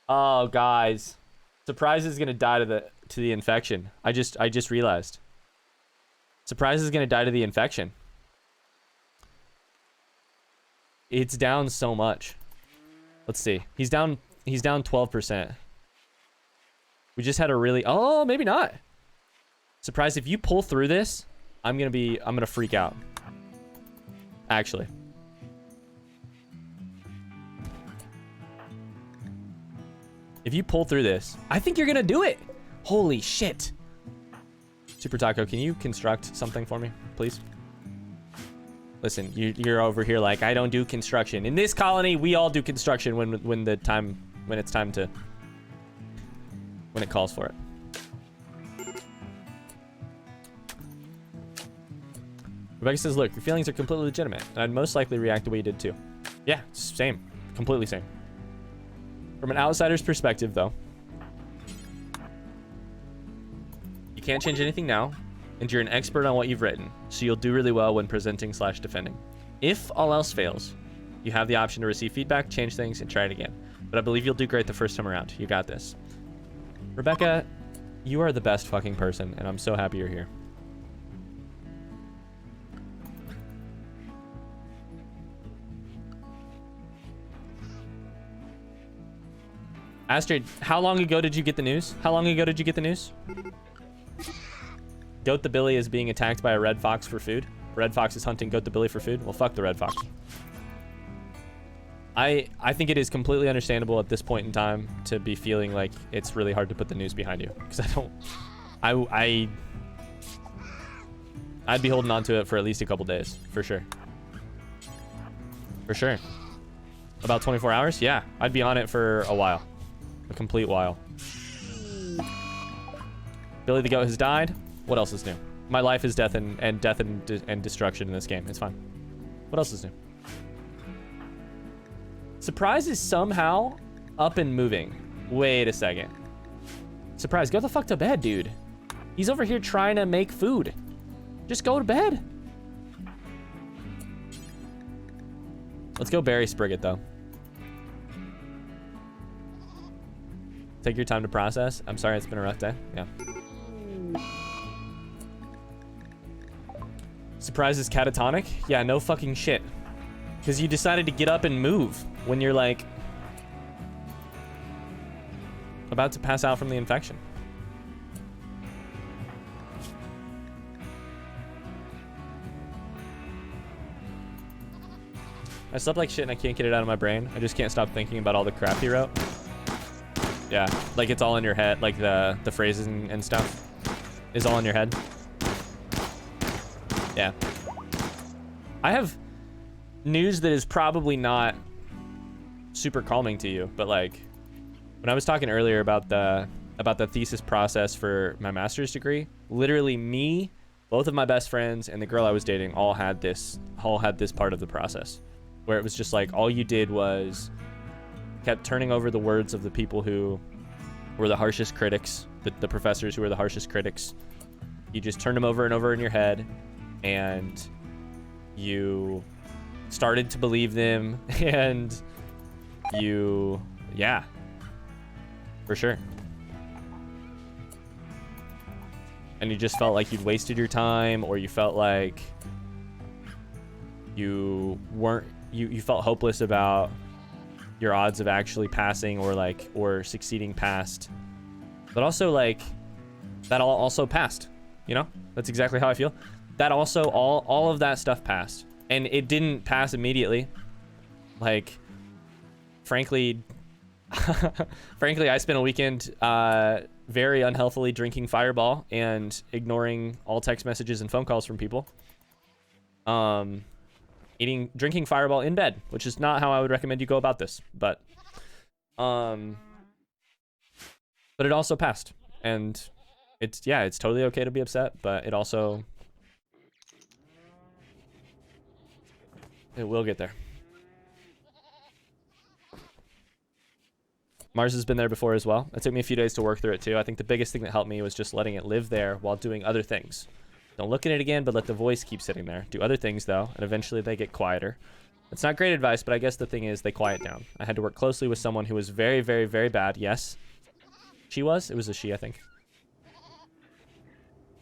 Oh, guys. Surprise is gonna die to the infection. I just realized. Surprise is gonna die to the infection. It's down so much. Let's see. He's down 12%. We just had a really... Oh, maybe not. Surprise, if you pull through this, I'm gonna freak out. Actually. If you pull through this, I think you're gonna do it. Holy shit. Super Taco, can you construct something for me, please? Listen, you're over here like, I don't do construction. In this colony, we all do construction when it's time to, when it calls for it. Rebecca says, look, your feelings are completely legitimate, and I'd most likely react the way you did too. Yeah, same. Completely same. From an outsider's perspective, though, you can't change anything now, and you're an expert on what you've written, so you'll do really well when presenting / defending. If all else fails, you have the option to receive feedback, change things, and try it again. But I believe you'll do great the first time around. You got this. Rebecca, you are the best fucking person, and I'm so happy you're here. Astrid, how long ago did you get the news? How long ago did you get the news? Goat the Billy is being attacked by a red fox for food. Red fox is hunting Goat the Billy for food. Well, fuck the red fox. I think it is completely understandable at this point in time to be feeling like it's really hard to put the news behind you, because I'd be holding on to it for at least a couple days, for sure. For sure. About 24 hours? Yeah, I'd be on it for a while. A complete while. Billy the goat has died. What else is new? My life is death and destruction in this game. It's fine. What else is new? Surprise is somehow up and moving. Wait a second. Surprise, go the fuck to bed, dude. He's over here trying to make food. Just go to bed. Let's go bury Spriggett, though. Take your time to process. I'm sorry, it's been a rough day. Yeah. Surprise is catatonic? Yeah, no fucking shit. Because you decided to get up and move when you're like about to pass out from the infection. I slept like shit and I can't get it out of my brain. I just can't stop thinking about all the crap he wrote. Yeah, like it's all in your head, like the phrases and stuff is all in your head. Yeah. I have news that is probably not super calming to you, but like when I was talking earlier about the thesis process for my master's degree, literally me, both of my best friends, and the girl I was dating all had this part of the process where it was just like all you did was kept turning over the words of the people who were the harshest critics, the professors who were the harshest critics. You just turned them over and over in your head, and you started to believe them, and yeah, for sure. and you just felt like you'd wasted your time, or you felt like you felt hopeless about your odds of actually passing or succeeding past. But also, like, that all also passed, you know? That's exactly how I feel. That also, all of that stuff passed. And it didn't pass immediately. Like, frankly, I spent a weekend very unhealthily drinking Fireball and ignoring all text messages and phone calls from people. Drinking Fireball in bed, which is not how I would recommend you go about this, but it also passed, and it's totally okay to be upset, but it will get there. Mars has been there before as well. It took me a few days to work through it too. I think the biggest thing that helped me was just letting it live there while doing other things. Don't look at it again, but let the voice keep sitting there. Do other things though, and eventually they get quieter. It's not great advice, but I guess the thing is they quiet down. I had to work closely with someone who was very, very, very bad. Yes. It was a she, I think.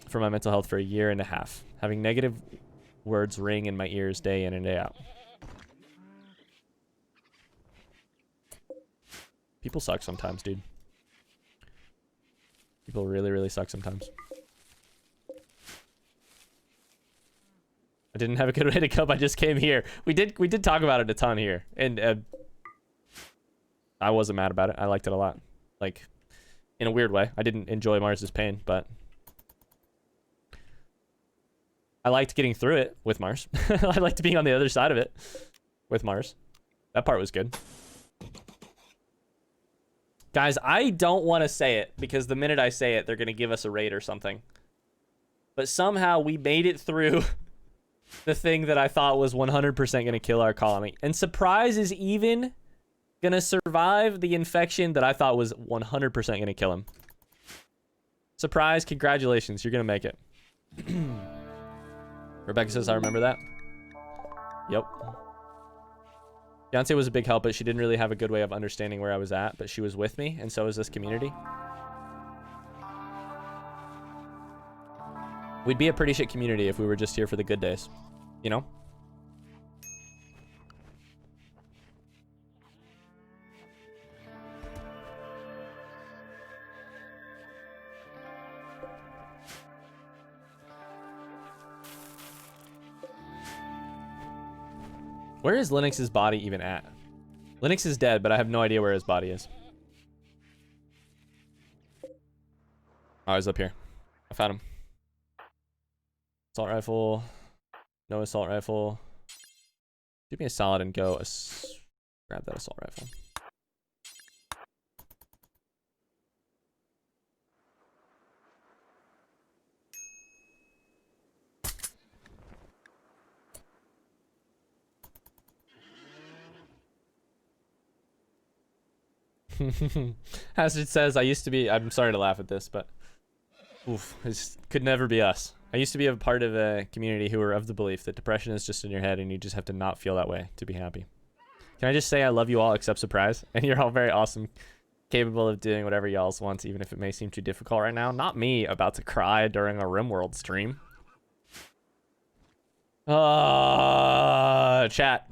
For my mental health for a year and a half. Having negative words ring in my ears day in and day out. People suck sometimes, dude. People really, really suck sometimes. I didn't have a good way to cope. I just came here. We did talk about it a ton here, and I wasn't mad about it. I liked it a lot, like in a weird way. I didn't enjoy Mars's pain, but I liked getting through it with Mars. I liked being on the other side of it with Mars. That part was good. Guys, I don't want to say it because the minute I say it, they're going to give us a raid or something. But somehow we made it through the thing that I thought was 100% going to kill our colony. And Surprise is even going to survive the infection that I thought was 100% going to kill him. Surprise, congratulations. You're going to make it. Rebecca says, I remember that. Yep. Beyonce was a big help, but she didn't really have a good way of understanding where I was at, but she was with me, and so was this community. We'd be a pretty shit community if we were just here for the good days, you know? Where is Linux's body even at? Linux is dead, but I have no idea where his body is. Oh, he's up here. I found him. Assault rifle. No assault rifle. Do me a solid and go grab that assault rifle. Hazard says, I used to be, I'm sorry to laugh at this, but oof, this could never be us. I used to be a part of a community who were of the belief that depression is just in your head and you just have to not feel that way to be happy. Can I just say I love you all except Surprise? And you're all very awesome, capable of doing whatever y'all's wants, even if it may seem too difficult right now. Not me about to cry during a Rimworld stream. Chat.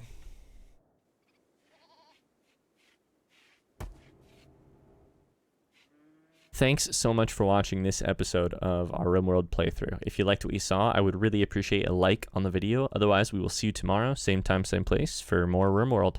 Thanks so much for watching this episode of our Rimworld playthrough. If you liked what you saw, I would really appreciate a like on the video. Otherwise, we will see you tomorrow, same time, same place, for more Rimworld.